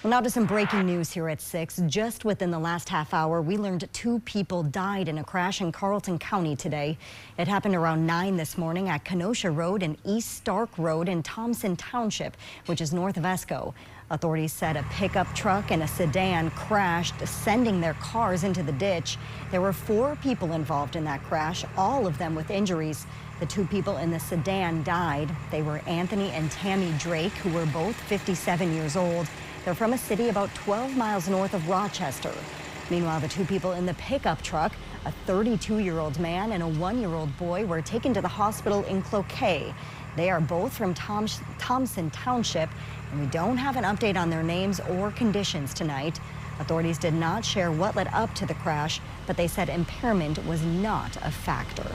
Well, now to some breaking news here at 6. Just within the last half hour, we learned 2 people died in a crash in Carlton County today. It happened around 9 this morning at Kenosha Road and East Stark Road in Thompson Township, which is north of Esco. Authorities said a pickup truck and a sedan crashed, sending their cars into the ditch. There were 4 people involved in that crash, all of them with injuries. The 2 people in the sedan died. They were Anthony and Tammy Drake, who were both 57 years old. They're from a city about 12 miles north of Rochester. Meanwhile, the 2 people in the pickup truck, a 32-year-old man and a 1-year-old boy, were taken to the hospital in Cloquet. They are both from Thompson Township, and we don't have an update on their names or conditions tonight. Authorities did not share what led up to the crash, but they said impairment was not a factor.